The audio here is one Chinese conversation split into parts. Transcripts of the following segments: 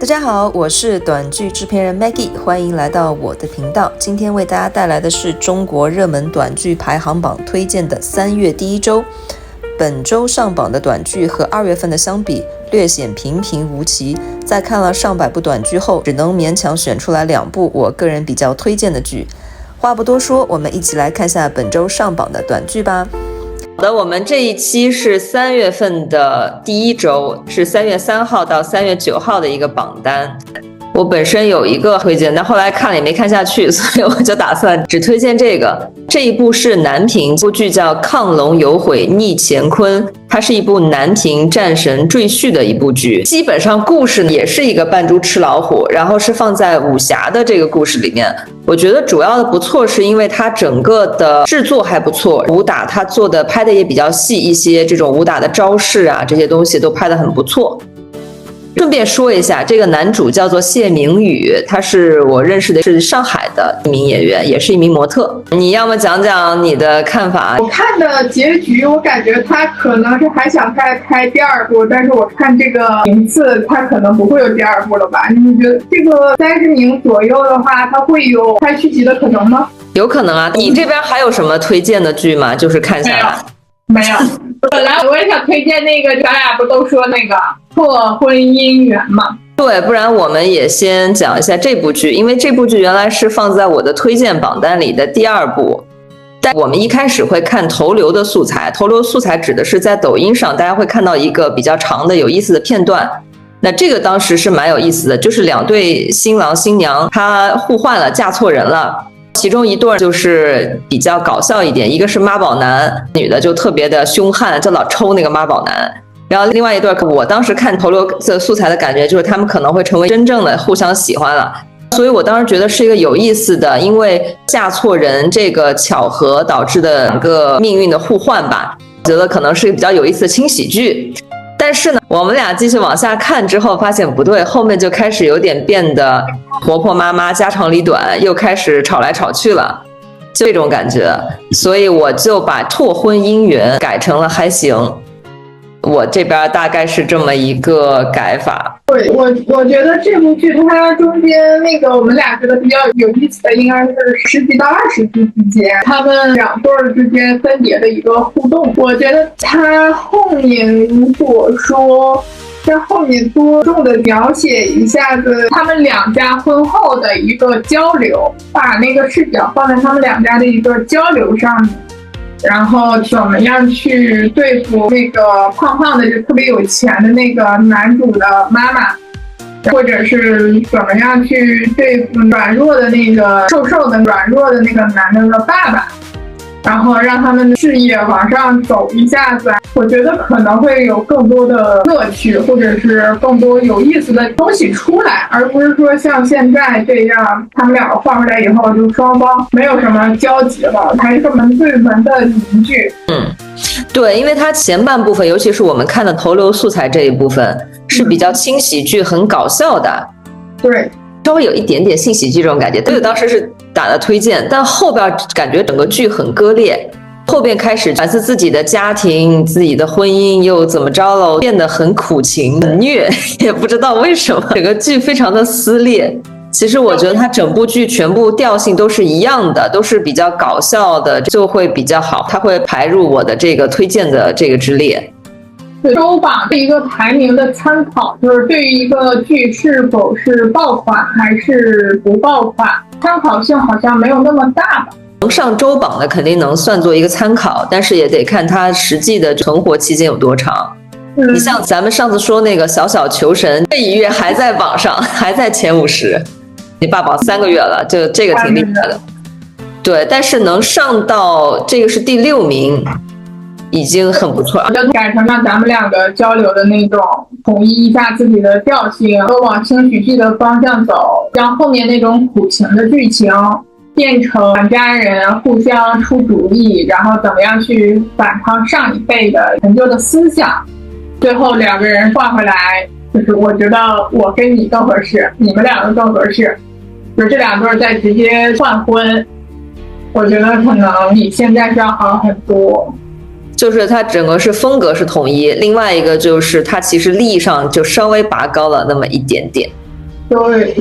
大家好，我是短剧制片人 Maggie， 欢迎来到我的频道。今天为大家带来的是中国热门短剧排行榜推荐的3月第一周。本周上榜的短剧和2月份的相比，略显平平无奇。在看了上百部短剧后，只能勉强选出来2部我个人比较推荐的剧。话不多说，我们一起来看下本周上榜的短剧吧。好的，我们这一期是3月份的第一周，是3月3号到3月9号的一个榜单。我本身有一个推荐，但后来看了也没看下去，所以我就打算只推荐这个。这一部是南平，这部剧叫《亢龙有悔逆乾坤》，它是一部南平战神赘婿的一部剧。基本上故事也是一个扮猪吃老虎，然后是放在武侠的这个故事里面。我觉得主要的不错是因为它整个的制作还不错，武打它做的拍的也比较细一些，这种武打的招式啊这些东西都拍得很不错。顺便说一下，这个男主叫做谢明宇，他是我认识的是上海的一名演员，也是一名模特。你要么讲讲你的看法？我看的结局，我感觉他可能是还想再拍第2部，但是我看这个名次，他可能不会有第2部了吧？你觉得这个30名左右的话，他会有拍续集的可能吗？有可能啊。你这边还有什么推荐的剧吗？就是看下来。没有。本来我也想推荐那个，咱俩不都说那个破婚姻缘吗？对，不然我们也先讲一下这部剧，因为这部剧原来是放在我的推荐榜单里的第2部。但我们一开始会看投流的素材，投流素材指的是在抖音上大家会看到一个比较长的有意思的片段。那这个当时是蛮有意思的，就是2对新郎新娘他互换了，嫁错人了。其中一对就是比较搞笑一点，一个是妈宝男，女的就特别的凶悍，就老抽那个妈宝男。然后另外一对，我当时看投流的素材的感觉就是他们可能会成为真正的互相喜欢了，所以我当时觉得是一个有意思的，因为嫁错人这个巧合导致的2个命运的互换吧，觉得可能是一个比较有意思的轻喜剧。但是呢，我们俩继续往下看之后发现不对，后面就开始有点变得婆婆妈妈家长里短，又开始吵来吵去了，就这种感觉。所以我就把拓婚姻缘改成了还行。我这边大概是这么一个改法。对，我觉得这部剧它中间那个我们俩觉得比较有意思的应该是10集到20集之间，他们2对之间分别的一个互动。我觉得他后面如果说在后面多重的描写一下子他们2家婚后的一个交流，把那个视角放在他们2家的一个交流上面，然后怎么样去对付那个胖胖的就特别有钱的那个男主的妈妈，或者是怎么样去对付软弱的那个瘦瘦的软弱的那个男的爸爸，然后让他们的事业往上走一下子。我觉得可能会有更多的乐趣，或者是更多有意思的东西出来，而不是说像现在这样他们2个换回来以后就双方没有什么交集了，还是个门对门的凝聚。对，因为它前半部分尤其是我们看的投流素材这一部分是比较轻喜剧很搞笑的。对，稍微有一点点性喜剧这种感觉，对，当时是打的推荐，但后边感觉整个剧很割裂，后边开始反思自己的家庭、自己的婚姻又怎么着了，变得很苦情、很虐，也不知道为什么，整个剧非常的撕裂。其实我觉得它整部剧全部调性都是一样的，都是比较搞笑的，就会比较好，它会排入我的这个推荐的这个之列。周榜的一个排名的参考，就是对于一个剧是否是爆款还是不爆款，参考性好像没有那么大吧。能上周榜的肯定能算作一个参考，但是也得看它实际的存活期间有多长。你像咱们上次说那个小小求神，这1月还在榜上，还在前50，你霸榜3个月了，就这个挺厉害的。对，但是能上到这个是第6名。已经很不错，就改成让咱们2个交流的那种，统一一下自己的调性，都往轻喜剧的方向走，让后面那种苦情的剧情变成两家人互相出主意，然后怎么样去反抗上一辈的陈旧的思想，最后2个人换回来，就是我觉得我跟你更合适，你们2个更合适，就是这2对再直接换婚，我觉得可能比现在是要好很多。就是它整个是风格是统一，另外一个就是它其实利益上就稍微拔高了那么一点点。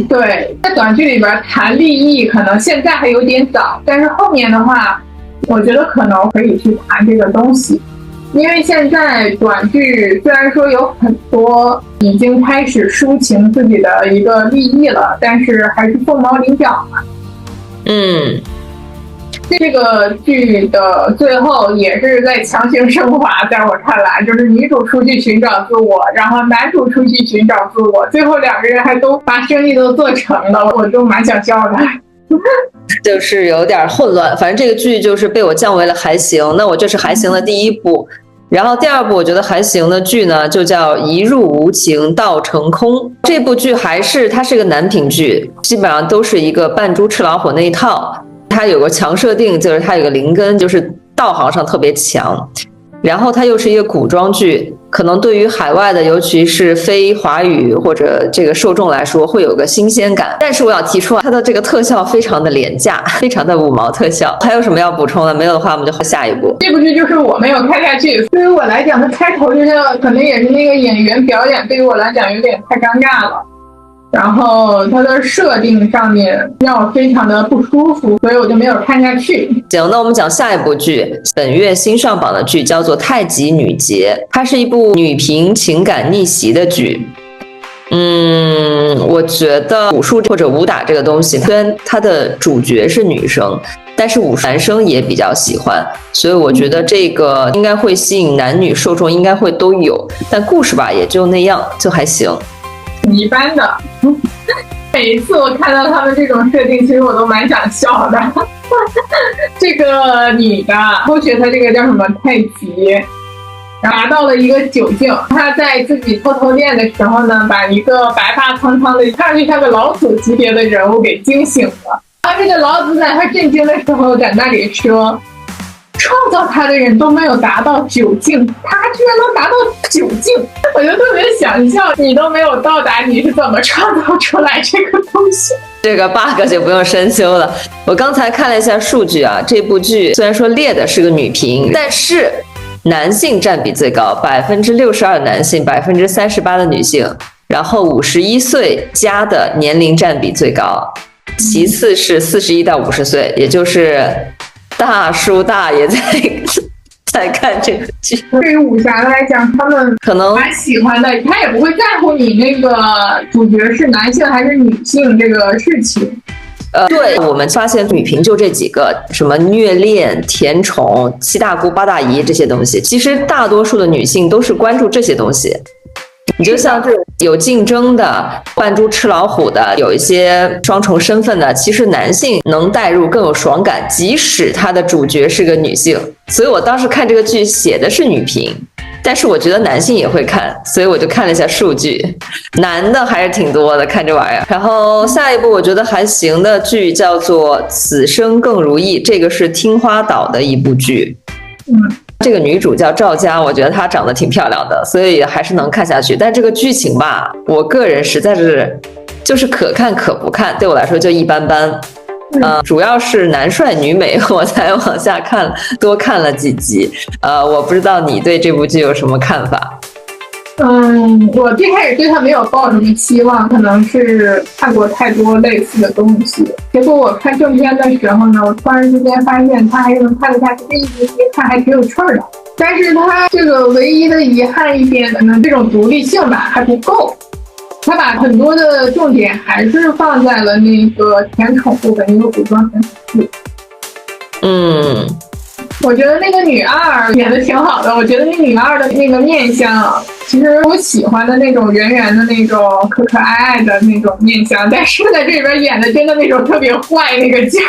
对，在短剧里边谈利益可能现在还有点早，但是后面的话我觉得可能可以去谈这个东西。因为现在短剧虽然说有很多已经开始抒情自己的一个利益了，但是还是凤毛麟角嘛。这个剧的最后也是在强行升华，在我看来就是女主出去寻找自我，然后男主出去寻找自我，最后两个人还都把生意都做成了，我就蛮想笑的。就是有点混乱，反正这个剧就是被我降为了还行，那我这是还行的第一部。然后第二部我觉得还行的剧呢，就叫一入无情道成空。这部剧它是个男频剧，基本上都是一个扮猪吃老虎那一套。它有个强设定，就是它有个灵根，就是道行上特别强。然后它又是一个古装剧，可能对于海外的，尤其是非华语或者这个受众来说，会有个新鲜感。但是我要提出它的这个特效非常的廉价，非常的五毛特效。还有什么要补充的？没有的话，我们就换下一部。这部剧就是我没有看下去，对于我来讲，它开头就是可能也是那个演员表演，对于我来讲有点太尴尬了。然后它的设定上面让我非常的不舒服，所以我就没有看下去。行，那我们讲下一部剧，本月新上榜的剧叫做《太极女节》，它是一部女频情感逆袭的剧。我觉得武术或者武打这个东西，虽然它的主角是女生，但是武术男生也比较喜欢，所以我觉得这个应该会吸引男女受众，应该会都有。但故事吧，也就那样，就还行。一般的，每一次我看到他们这种设定，其实我都蛮想笑的。这个女的偷学她这个叫什么太极，拿到了一个酒劲，她在自己偷偷练的时候呢，把一个白发苍苍的看上去像个老祖级别的人物给惊醒了。而这个老祖在他震惊的时候，在那里说，创造他的人都没有达到酒境，他居然能达到酒境，我就特别想笑，你都没有到达，你是怎么创造出来这个东西？这个 bug 就不用深究了。我刚才看了一下数据啊，这部剧虽然说列的是个女频，但是男性占比最高，62%的男性，38%的女性，然后51岁加的年龄占比最高，其次是41到50岁，也就是大叔大爷在看这个剧。对于武侠来讲，他们可能蛮喜欢的，他也不会在乎你那个主角是男性还是女性这个事情。对，我们发现女频就这几个，什么虐恋、甜宠、七大姑八大姨这些东西，其实大多数的女性都是关注这些东西。你就像这种有竞争的、扮猪吃老虎的，有一些双重身份的，其实男性能带入更有爽感，即使他的主角是个女性。所以我当时看这个剧写的是女频，但是我觉得男性也会看，所以我就看了一下数据，男的还是挺多的，看这玩意儿。然后下一部我觉得还行的剧叫做《此生更如意》，这个是听花岛的一部剧。这个女主叫赵佳，我觉得她长得挺漂亮的，所以还是能看下去。但这个剧情吧，我个人实在是就是可看可不看，对我来说就一般般。主要是男帅女美，我才往下看，多看了几集。我不知道你对这部剧有什么看法？我最开始对他没有抱什么期望，可能是看过太多类似的东西。结果我看正片的时候呢，我突然之间发现他还能看得下去，这一集看还挺有趣的。但是他这个唯一的遗憾一点呢，这种独立性吧还不够。他把很多的重点还是放在了那个甜宠部分，一个古装甜宠部。我觉得那个女二演的挺好的，我觉得那女二的那个面相，其实我喜欢的那种圆圆的那种可可爱爱的那种面相，但是在这里边演的真的那种特别坏那个劲儿。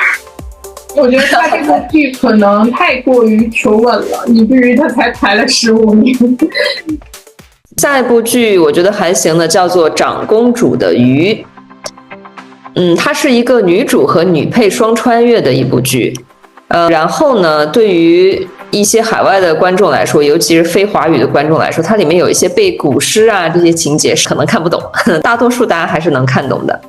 我觉得他这部剧可能太过于求稳了，以至于他才排了15名。下一部剧我觉得还行的，叫做《长公主的鱼》。它是一个女主和女配双穿越的一部剧。然后呢，对于一些海外的观众来说，尤其是非华语的观众来说，它里面有一些背古诗啊这些情节是可能看不懂，大多数大家还是能看懂的。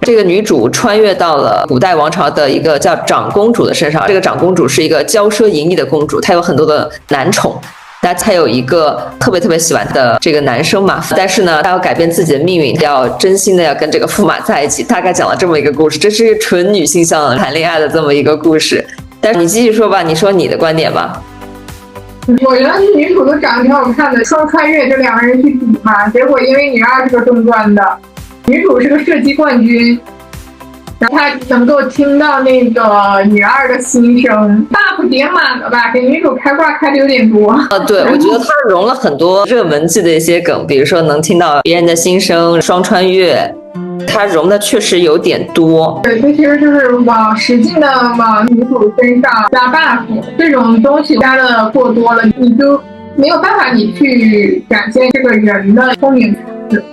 这个女主穿越到了古代王朝的一个叫长公主的身上，这个长公主是一个骄奢淫逸的公主，她有很多的男宠。他有一个特别特别喜欢的这个男生嘛，但是呢，他要改变自己的命运，要真心的要跟这个驸马在一起，大概讲了这么一个故事。这是纯女性向谈恋爱的这么一个故事。但是你继续说吧，你说你的观点吧。我觉得女主都长得挺好看的，双穿越这两个人去比嘛，结果因为女二是个中专的，女主是个射击冠军，然后她能够听到那个女二的心声 ，buff 叠满了吧，给女主开挂开的有点多。对，我觉得她融了很多热门剧的一些梗，比如说能听到别人的心声、双穿越。它融的确实有点多，对，这其实就是使劲的往女主身上加 buff， 这种东西加的过多了，你就没有办法你去展现这个人的聪明才智。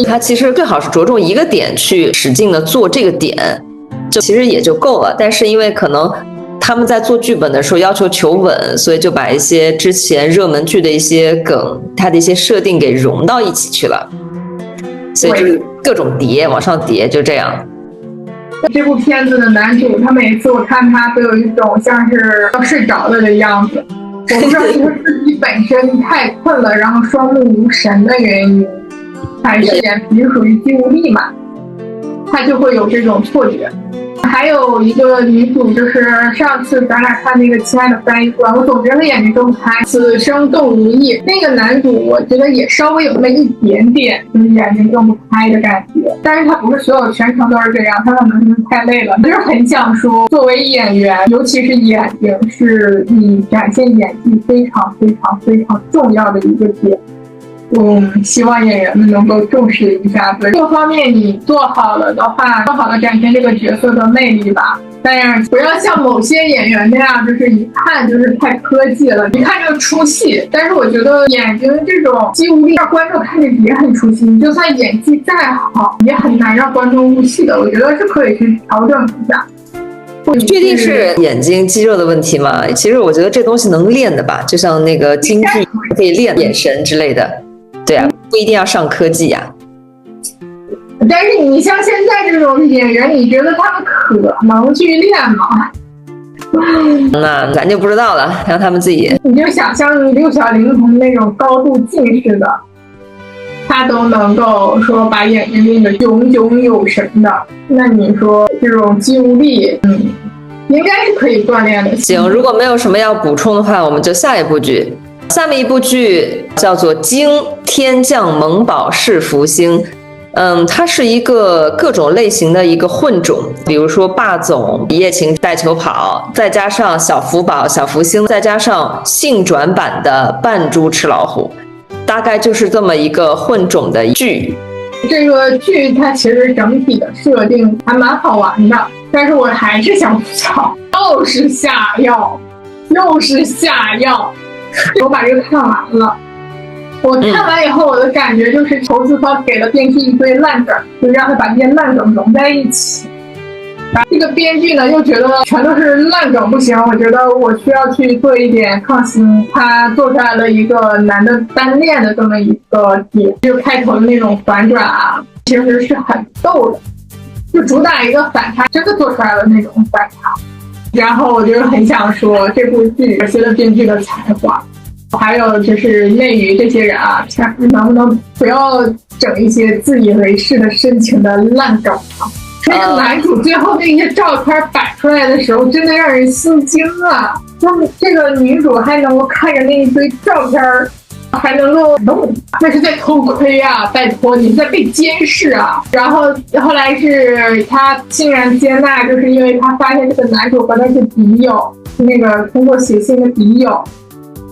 他其实最好是着重一个点去使劲的做这个点，就其实也就够了。但是因为可能他们在做剧本的时候要求求稳，所以就把一些之前热门剧的一些梗，它的一些设定给融到一起去了。所以就是各种叠往上叠，就这样。这部片子的男主，他每次我看他都有一种像是要睡着了的样子，我不知道是他自己本身太困了，然后双目无神的原因，还是眼皮属于肌无力嘛，他就会有这种错觉。还有一个女主，就是上次咱俩看那个《亲爱的翻译官》，我总觉得她眼睛睁不开，此生动如意。那个男主，我觉得也稍微有那么一点点，就是眼睛睁不开的感觉。但是他不是所有全程都是这样，他可能是太累了。就是很想说，作为演员，尤其是眼睛，是你展现演技非常非常非常重要的一个点。希望演员们能够重视一下，各方面你做好了的话，更好的展现这个角色的魅力吧。但是不要像某些演员那样，就是一看就是太科技了，一看就出戏。但是我觉得眼睛这种肌无力让观众看着也很出戏，你就算演技再好，也很难让观众入戏的。我觉得是可以去调整一下。确定是眼睛肌肉的问题吗？其实我觉得这东西能练的吧，就像那个京剧可以练眼神之类的。对啊，不一定要上科技呀。但是你像现在这种演员，你觉得他们可能去练吗？那咱就不知道了，让他们自己。你就想象六小龄童那种高度近视的，他都能够说把眼睛练得炯炯有神的，那你说这种肌无力，应该是可以锻炼的。行，如果没有什么要补充的话，我们就下一部剧。下面一部剧叫做《惊天降萌宝是福星》，它是一个各种类型的一个混种，比如说霸总、一夜情、带球跑，再加上小福宝、小福星，再加上性转版的扮猪吃老虎，大概就是这么一个混种的剧。这个剧它其实整体的设定还蛮好玩的，但是我还是想吐槽，又是下药。我把这个看完了，我看完以后，我的感觉就是投资方给了编剧一堆烂梗，就让他把这些烂梗融在一起。这个编剧呢又觉得全都是烂梗不行，我觉得我需要去做一点创新。他做出来了一个男的单恋的这么一个点，就开头的那种反转啊，其实是很逗的，就主打一个反差，真的做出来了那种反差。然后我就很想说，这部剧学了编剧的才华，还有就是内娱这些人啊，能不能不要整一些自以为是的深情的烂梗啊？那个男主最后那些照片摆出来的时候，真的让人心惊啊！这个女主还能够看着那一堆照片，还能够动，那是在偷窥啊！拜托，你在被监视啊！然后后来是他欣然接纳，就是因为他发现这个男主和他是笔友，那个通过写信的笔友，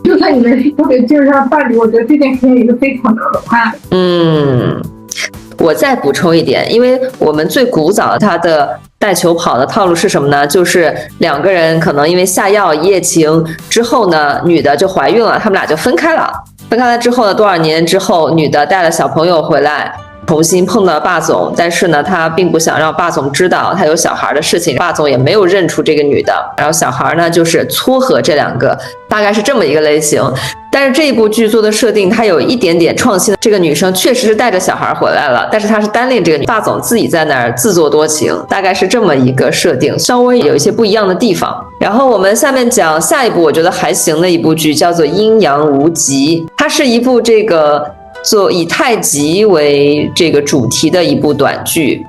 就算你们是特别精神上伴侣，我觉得这件事情也是非常可怕的。我再补充一点，因为我们最古早他的带球跑的套路是什么呢？就是两个人可能因为下药一夜情之后呢，女的就怀孕了，他们俩就分开了。分开了之后呢，多少年之后，女的带了小朋友回来，重新碰到霸总，但是呢，她并不想让霸总知道她有小孩的事情，霸总也没有认出这个女的。然后小孩呢，就是撮合这两个，大概是这么一个类型。但是这一部剧做的设定，它有一点点创新。这个女生确实是带着小孩回来了，但是她是单恋这个女，霸总自己在那儿自作多情，大概是这么一个设定，稍微有一些不一样的地方。然后我们下面讲下一部我觉得还行的一部剧，叫做《阴阳无极》，它是一部这个以太极为这个主题的一部短剧。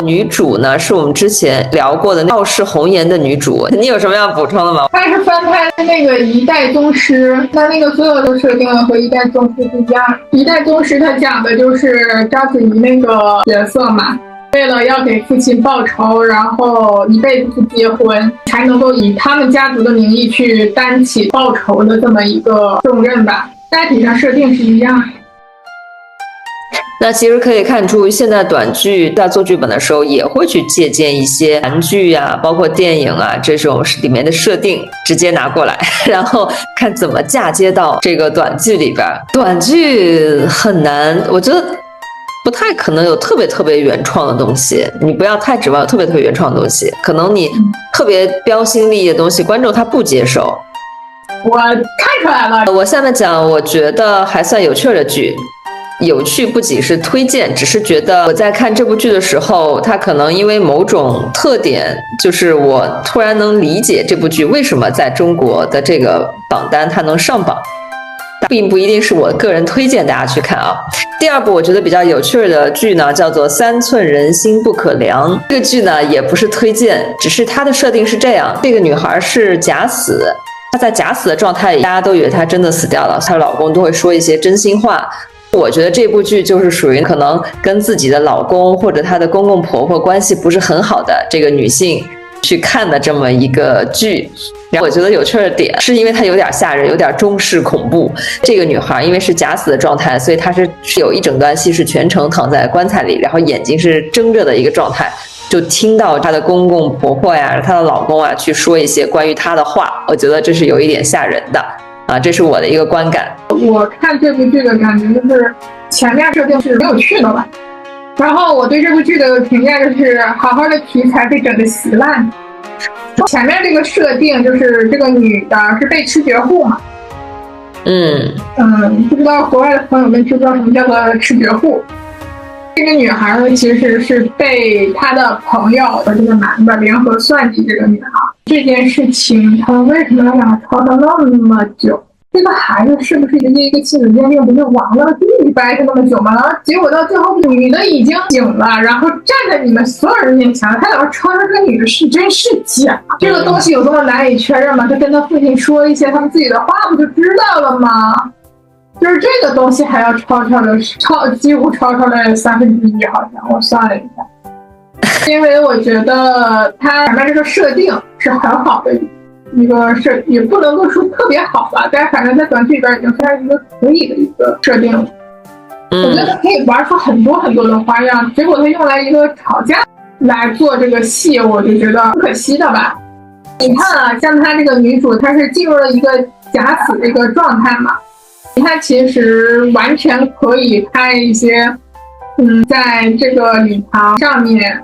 女主呢是我们之前聊过的傲视红颜的女主，你有什么要补充的吗？它是翻拍那个一代宗师，那个所有的设定和一代宗师不一样。一代宗师它讲的就是章子怡那个角色嘛，为了要给父亲报仇，然后一辈子不结婚，才能够以他们家族的名义去担起报仇的这么一个重任吧。大体上设定是一样。那其实可以看出，现在短剧在做剧本的时候也会去借鉴一些韩剧啊，包括电影啊这种里面的设定，直接拿过来，然后看怎么嫁接到这个短剧里边。短剧很难，我觉得不太可能有特别原创的东西，你不要太指望有特别原创的东西，可能你特别标新立异的东西，观众他不接受。我看出来了。我下面讲，我觉得还算有趣的剧。有趣不仅是推荐，只是觉得我在看这部剧的时候，它可能因为某种特点，就是我突然能理解这部剧为什么在中国的这个榜单它能上榜，并不一定是我个人推荐大家去看啊。第二部我觉得比较有趣的剧呢，叫做《三寸人心不可量》。这个剧呢也不是推荐，只是它的设定是这样：这个女孩是假死，她在假死的状态里，大家都以为她真的死掉了，她老公都会说一些真心话。我觉得这部剧就是属于可能跟自己的老公或者她的公公婆婆关系不是很好的这个女性去看的这么一个剧。然后我觉得有趣的点是因为它有点吓人，有点中式恐怖。这个女孩因为是假死的状态，所以她是有一整段戏是全程躺在棺材里，然后眼睛是睁着的一个状态，就听到她的公公婆婆呀、她的老公啊去说一些关于她的话，我觉得这是有一点吓人的啊，这是我的一个观感。我看这部剧的感觉就是前面设定是没有趣的吧，然后我对这部剧的评价就是好好的题材被整得稀烂。前面这个设定就是这个女的是被吃绝户嘛，不知道国外的朋友们知不知道什么叫做吃绝户。这个女孩呢其实是被她的朋友和这个男的联合算计这个女孩，这件事情他们为什么要让她吵到那么久？这个孩子是不是一个亲子鉴定不是亡了必掰是那么久吗？然后结果到最后女的已经醒了，然后站在你们所有人面前，他想抄这个女的是真是假？这个东西有多么难以确认吗？他跟他父亲说一些他们自己的话不就知道了吗？就是这个东西还要几乎超了1/3，好像我算了一下，因为我觉得他前面这个设定是很好的一个也不能够说特别好吧，但是反正在短剧里边已经算是一个可以的一个设定了。我觉得他可以玩出很多的花样，结果他用来一个吵架来做这个戏，我就觉得不可惜的吧。你看啊，像他这个女主，她是进入了一个假死的一个状态嘛，她其实完全可以拍一些在这个礼堂上面，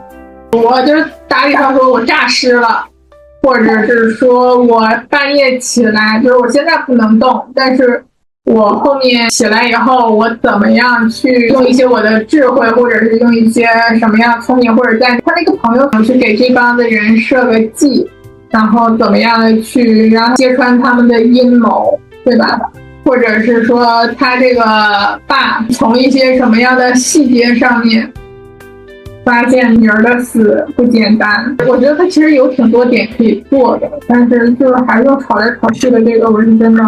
我就是打比方说我诈尸了，或者是说我半夜起来，就是我现在不能动，但是我后面起来以后，我怎么样去用一些我的智慧，或者是用一些什么样聪明，或者在他那个朋友去给这帮的人设个计，然后怎么样的去让揭穿他们的阴谋，对吧？或者是说他这个爸从一些什么样的细节上面发现女儿的死不简单。我觉得他其实有挺多点可以做的，但是就是还是用吵来吵去的这个，我是真的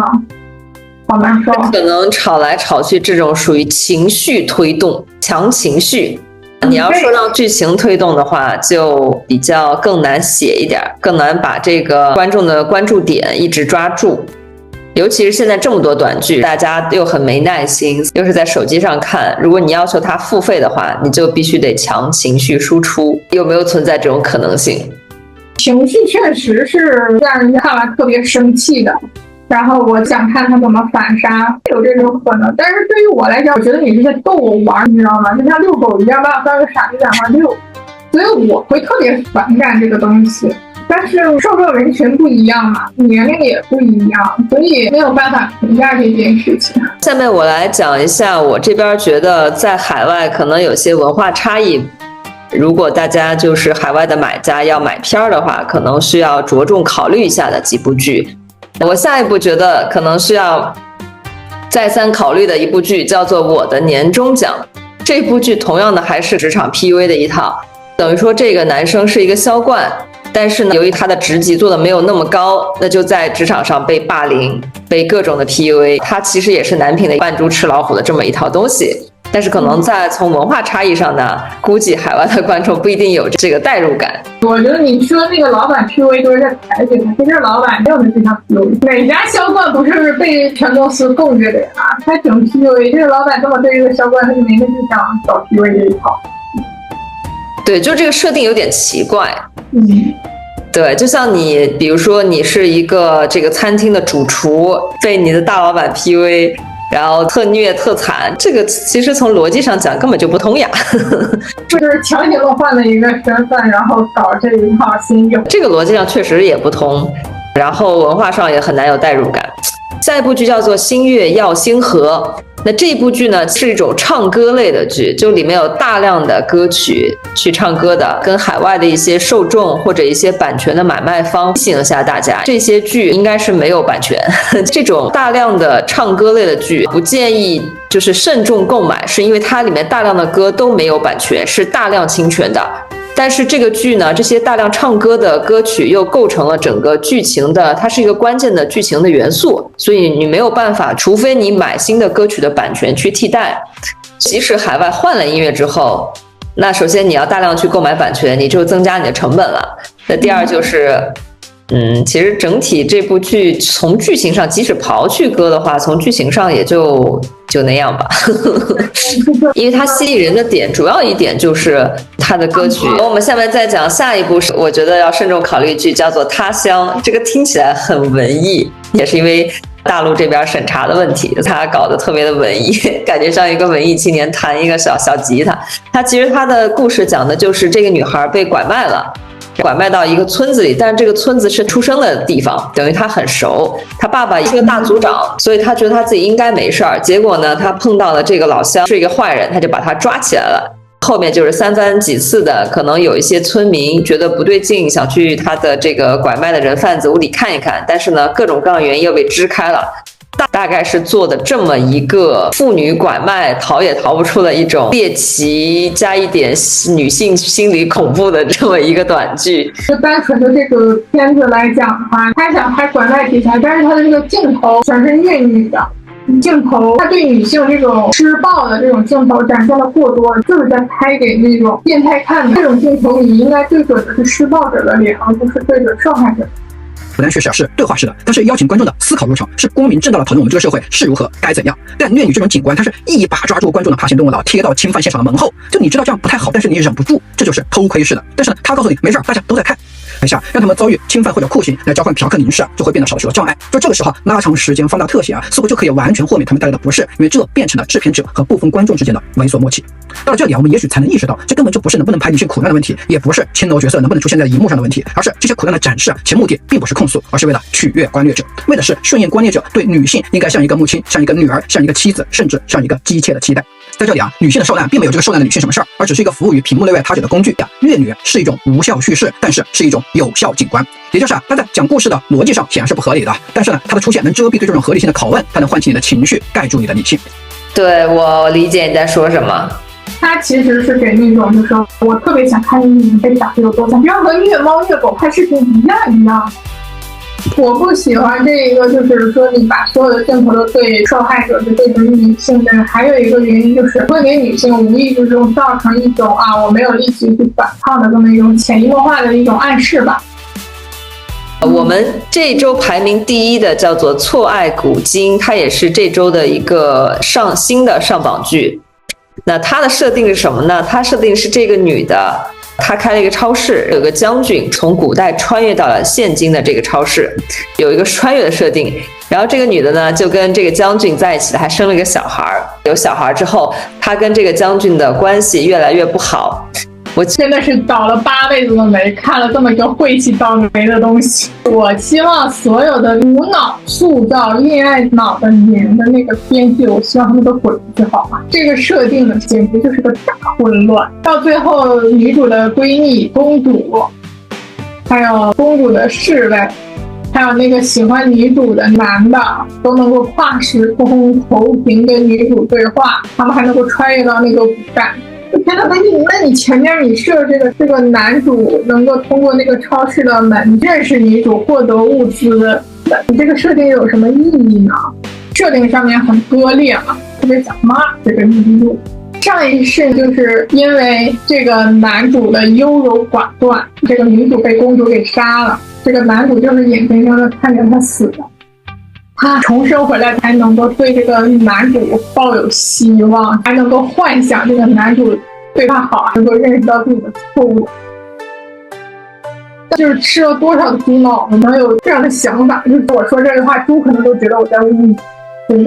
好难受。可能吵来吵去这种属于情绪推动，强情绪。你要说让剧情推动的话，就比较更难写一点，更难把这个观众的关注点一直抓住。尤其是现在这么多短剧，大家又很没耐心，又是在手机上看，如果你要求它付费的话，你就必须得强情绪输出。有没有存在这种可能性？情绪确实是让人看完特别生气的，然后我想看他怎么反杀，有这种可能。但是对于我来讲，我觉得你是在逗我玩，你知道吗？就像遛狗一样，把我当个傻子在那遛，所以我会特别反感这个东西。但是受众人群不一样嘛，年龄也不一样，所以没有办法评价这件事情。下面我来讲一下我这边觉得在海外可能有些文化差异，如果大家就是海外的买家要买片儿的话，可能需要着重考虑一下的几部剧。我下一步觉得可能需要再三考虑的一部剧叫做《我的年终奖》。这部剧同样的还是职场 PUA 的一套，等于说这个男生是一个销冠，但是呢，由于他的职级做的没有那么高，那就在职场上被霸凌，被各种的 PUA。他其实也是男频的扮猪吃老虎的这么一套东西，但是可能在从文化差异上呢，估计海外的观众不一定有这个代入感。我觉得你说那个老板 PUA 都是在排挤他，其实老板没有在对他 PUA。哪家销冠不是被全公司供着的呀？他整 PUA， 这个老板这么对这个销冠，他就没那就想搞 PUA 这一套。对，就这个设定有点奇怪。对，就像你，比如说你是一个这个餐厅的主厨，被你的大老板 PUA， 然后特虐特惨，这个其实从逻辑上讲根本就不通呀。就是强行的换了一个身份，然后搞这一套新梗，这个逻辑上确实也不通，然后文化上也很难有代入感。下一部剧叫做《星月耀星河》，那这一部剧呢是一种唱歌类的剧，就里面有大量的歌曲去唱歌的，跟海外的一些受众或者一些版权的买卖方提醒一下大家，这些剧应该是没有版权。这种大量的唱歌类的剧不建议就是慎重购买，是因为它里面大量的歌都没有版权，是大量侵权的。但是这个剧呢，这些大量唱歌的歌曲又构成了整个剧情的，它是一个关键的剧情的元素，所以你没有办法，除非你买新的歌曲的版权去替代。即使海外换了音乐之后，那首先你要大量去购买版权，你就增加你的成本了。那第二就是，其实整体这部剧从剧情上，即使刨去歌的话，从剧情上也就那样吧。因为它吸引人的点，主要一点就是它的歌曲。我们下面再讲下一部，我觉得要慎重考虑剧，叫做《他乡》。这个听起来很文艺，也是因为大陆这边审查的问题，它搞得特别的文艺，感觉像一个文艺青年弹一个小吉他。其实它的故事讲的就是这个女孩被拐卖了。拐卖到一个村子里，但是这个村子是出生的地方，等于他很熟。他爸爸是个大族长，所以他觉得他自己应该没事儿。结果呢，他碰到了这个老乡是一个坏人，他就把他抓起来了。后面就是三番几次的，可能有一些村民觉得不对劲，想去他的这个拐卖的人贩子屋里看一看，但是呢，各种各样的原因又被支开了。大概是做的这么一个妇女拐卖逃也逃不出的一种猎奇加一点女性心理恐怖的这么一个短剧。就单纯的这个片子来讲的话，他想拍拐卖题材，但是他的这个镜头全是虐女的镜头，他对女性这种施暴的这种镜头展现的过多，就是在拍给那种变态看的。这种镜头你应该对准的是施暴者的脸，而不是对准受害者。不但叙事是对话式的，但是邀请观众的思考过程是光明正大的讨论我们这个社会是如何该怎样。但虐女这种景观，它是一把抓住观众的爬行动物脑，贴到侵犯现场的门后，就你知道这样不太好，但是你忍不住，这就是偷窥式的。但是呢，他告诉你没事，大家都在看。等一下，让他们遭遇侵犯或者酷刑来召唤嫖客凝视，就会变得少许多障碍。就这个时候，拉长时间放大特写似乎就可以完全豁免他们带来的不适，因为这变成了制片者和部分观众之间的猥琐默契。到了这里我们也许才能意识到，这根本就不是能不能拍女性苦难的问题，也不是青楼角色能不能出现在荧幕上的问题，而是这些苦难的展示其目的并不是控诉，而是为了取悦观虐者，为的是顺应观虐者对女性应该像一个母亲、像一个女儿、像一个妻子，甚至像一个姬妾的期待。在这里女性的受难并没有这个受难的女性什么事儿，而只是一个服务于屏幕内外他者的工具。虐女是一种无效叙事，但是是一种有效景观。也就是它在讲故事的逻辑上显然是不合理的，但是呢，它的出现能遮蔽对这种合理性的拷问，它能唤起你的情绪，盖住你的理性。对，我理解你在说什么。它其实是给那种就是说我特别想看你被打得有多惨，就像和虐猫虐狗拍视频一样。我不喜欢这一个，就是说你把所有的镜头都对受害者，就对准女性的。还有一个原因就是会给女性无意之中造成一种我没有力气去反抗的这么一种潜移默化的一种暗示吧。我们这一周排名第一的叫做《错爱古今》，它也是这周的一个新的上榜剧。那它的设定是什么呢？它设定是这个女的，她开了一个超市，有个将军从古代穿越到了现今的这个超市，有一个穿越的设定。然后这个女的呢，就跟这个将军在一起，还生了一个小孩。有小孩之后，她跟这个将军的关系越来越不好。我真的是倒了8辈子的霉，看了这么一个晦气倒霉的东西。我希望所有的无脑塑造恋爱脑的人的那个编剧，我希望他们都滚出去好吗？这个设定呢，简直就是个大混乱。到最后，女主的闺蜜公主，还有公主的侍卫，还有那个喜欢女主的男的，都能够跨时空投屏跟女主对话，他们还能够穿越到那个古代。天哪，那你前面你设这个男主能够通过那个超市的门认识女主，获得物资，你这个设定有什么意义呢？设定上面很割裂嘛，特别想骂这个女主。上一世就是因为这个男主的优柔寡断，这个女主被公主给杀了，这个男主就是眼睁睁的看着她死的。他重生回来才能够对这个男主抱有希望，还能够幻想这个男主对他好，能够认识到自己的错误。就是吃了多少的猪脑子能有这样的想法？就是我说这个话，猪可能都觉得我在污蔑。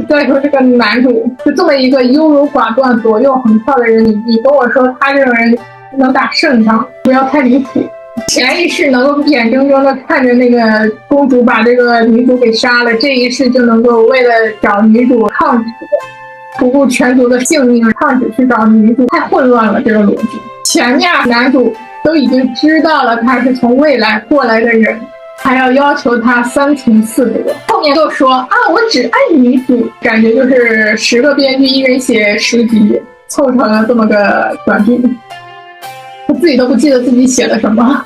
再说这个男主就这么一个优柔寡断、左右横跳的人，你跟我说他这种人能打胜仗，不要太离谱。前一世能够眼睁睁的看着那个公主把这个女主给杀了，这一世就能够为了找女主抗旨，不顾全族的性命抗旨去找女主，太混乱了这个逻辑。前面男主都已经知道了他是从未来过来的人，还要求他3从4德，后面就说啊我只爱女主，感觉就是10个编剧一人写10集，凑成了这么个短剧。他自己都不记得自己写了什么。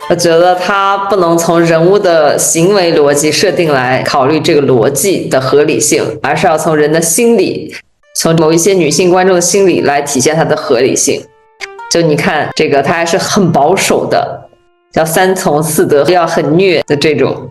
我觉得他不能从人物的行为逻辑设定来考虑这个逻辑的合理性，而是要从人的心理，从某一些女性观众的心理来体现它的合理性。就你看这个，他还是很保守的，叫3从4德，要很虐的这种。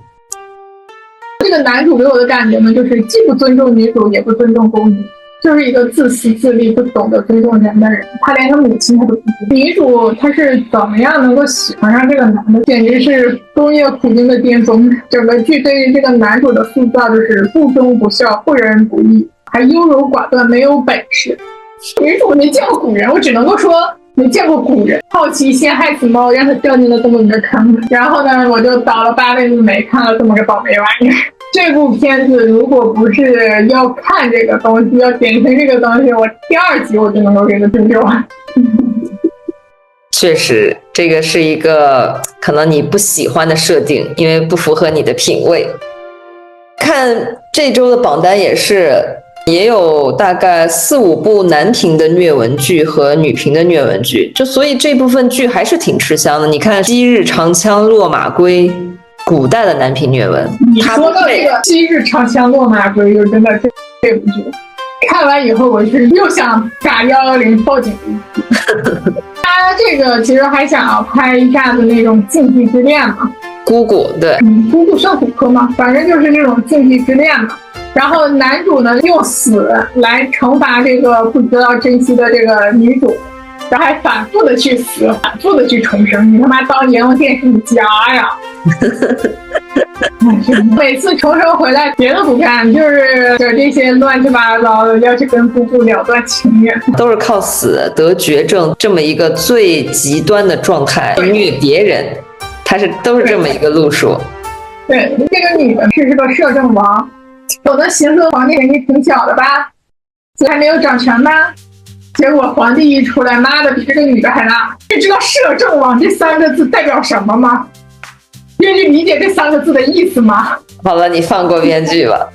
这个男主给我的感觉呢，就是既不尊重女主，也不尊重公主。就是一个自私自利、不懂得尊重人的人，他连他母亲他都不尊重。女主她是怎么样能够喜欢上这个男的，简直是工业苦经的巅峰。整个剧对于这个男主的塑造就是不忠不孝、不仁不义，还优柔寡断、没有本事。女主没见过古人，我只能够说没见过古人。好奇先害死猫，让他掉进了这么一个坑。然后呢，我就倒了8辈子霉，看了这么个倒霉玩意儿。这部片子如果不是要看这个东西，要点评这个东西，我第2集我就能够给它丢掉。确实，这个是一个可能你不喜欢的设定，因为不符合你的品味。看这周的榜单也有大概4、5部男频的虐文剧和女频的虐文剧，所以这部分剧还是挺吃香的。你看《昔日长枪落马归》。古代的男频虐文，你说到这个《昔日长枪落马归》，就真的这部剧看完以后，我是又想打110报警。他这个其实还想要拍一下子那种禁忌之恋嘛，姑姑对，姑姑算骨科吗？反正就是这种禁忌之恋嘛。然后男主呢用死来惩罚这个不知道珍惜的这个女主。然后还反复的去死，反复的去重生，你他妈当阎王殿是你家呀！每次重生回来，别的不干，就是这些乱七八糟的，要去跟姑姑了断情缘，都是靠死得绝症这么一个最极端的状态虐别人，都是这么一个路数。对，这个女的是个摄政王，我的寻思皇帝年纪挺小的吧，还没有掌权吧。结果皇帝一出来，妈的比这个女的还大。你知道摄政王这3个字代表什么吗？编剧理解这3个字的意思吗？好了，你放过编剧吧。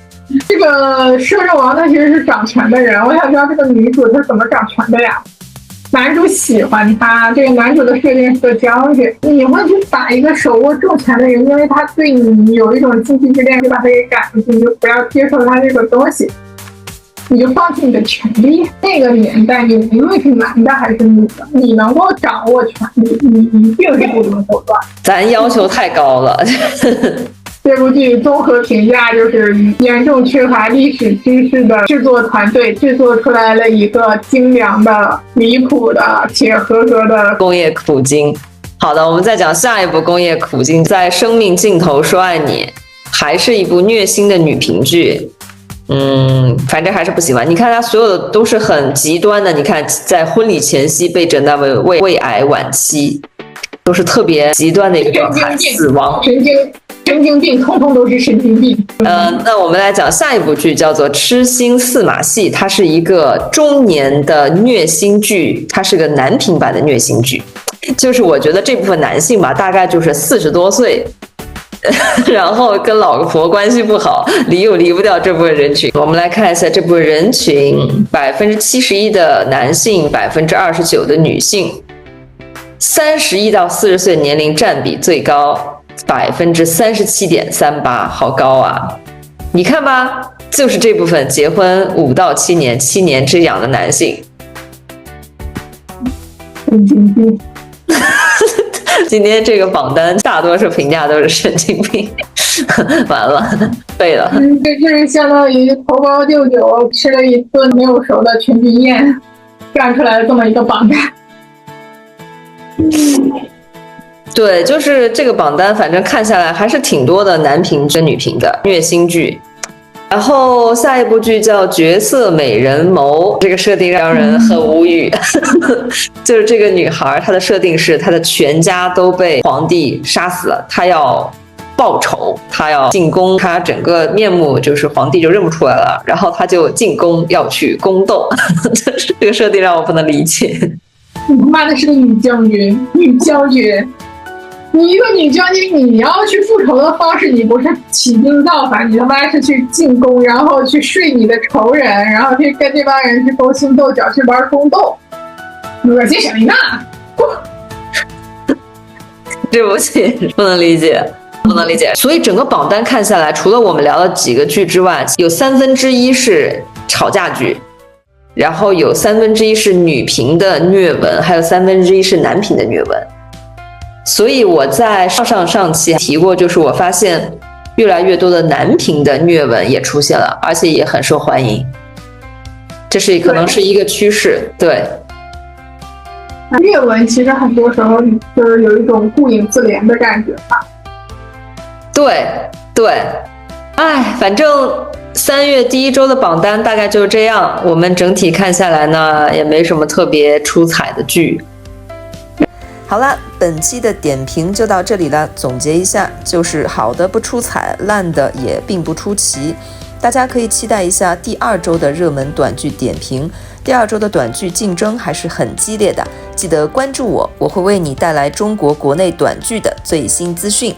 这个摄政王他其实是掌权的人，我想知道这个女主她是怎么掌权的呀？男主喜欢她，这个男主的设定是个将军，你会去打一个手握重权的人，因为他对你有一种禁忌之恋，就把他给赶出去，你就不要接受他这个东西。你就放弃你的权利。那个年代，你无论是男的还是女的，你能够掌握权利，你一定是不择手段。咱要求太高了。这部剧综合评价就是严重缺乏历史知识的制作团队制作出来了一个精良的、离谱的且合格的工业苦经。好的，我们再讲下一部工业苦经，在生命尽头说爱你，还是一部虐心的女频剧。反正还是不喜欢。你看他所有的都是很极端的，你看在婚礼前夕被诊断为胃癌晚期，都是特别极端的一个状态，死亡。神经病，通通都是神经病。那我们来讲下一部剧，叫做《痴心四马戏》，它是一个中年的虐心剧，它是个男频版的虐心剧。就是我觉得这部分男性吧，大概就是40多岁。然后跟老婆关系不好，离又离不掉这部分人群。我们来看一下这部分人群，71%的男性，29%的女性，31到40岁年龄占比最高，37.38%，好高啊！你看吧，就是这部分结婚5到7年，7年之痒的男性。今天这个榜单大多数评价都是神经病，完了，废了。这是相当于头孢舅舅吃了一顿没有熟的全聚宴，干出来的这么一个榜单。对，就是这个榜单，反正看下来还是挺多的男频跟女频的虐心剧。然后下一部剧叫《绝色美人谋》，这个设定让人很无语。就是这个女孩，她的设定是她的全家都被皇帝杀死了，她要报仇，她要进宫，她整个面目就是皇帝就认不出来了，然后她就进宫要去宫斗。这个设定让我不能理解。你他妈的是个女将军，女将军。你一个女将军，你要去复仇的方式，你不是起兵造反，你他妈是去进宫，然后去睡你的仇人，然后去跟这帮人去勾心斗角，去玩宫斗，恶心什么呢？对不起，不能理解。所以整个榜单看下来，除了我们聊的几个剧之外，有1/3是吵架剧，然后有1/3是女频的虐文，还有1/3是男频的虐文。所以我在上期提过，就是我发现越来越多的男频的虐文也出现了，而且也很受欢迎，这是可能是一个趋势。对，虐文其实很多时候就是有一种顾影自怜的感觉吧。对，反正3月第一周的榜单大概就是这样，我们整体看下来呢，也没什么特别出彩的剧。好了，本期的点评就到这里了。总结一下，就是好的不出彩，烂的也并不出奇。大家可以期待一下第2周的热门短剧点评。第2周的短剧竞争还是很激烈的，记得关注我，我会为你带来中国国内短剧的最新资讯。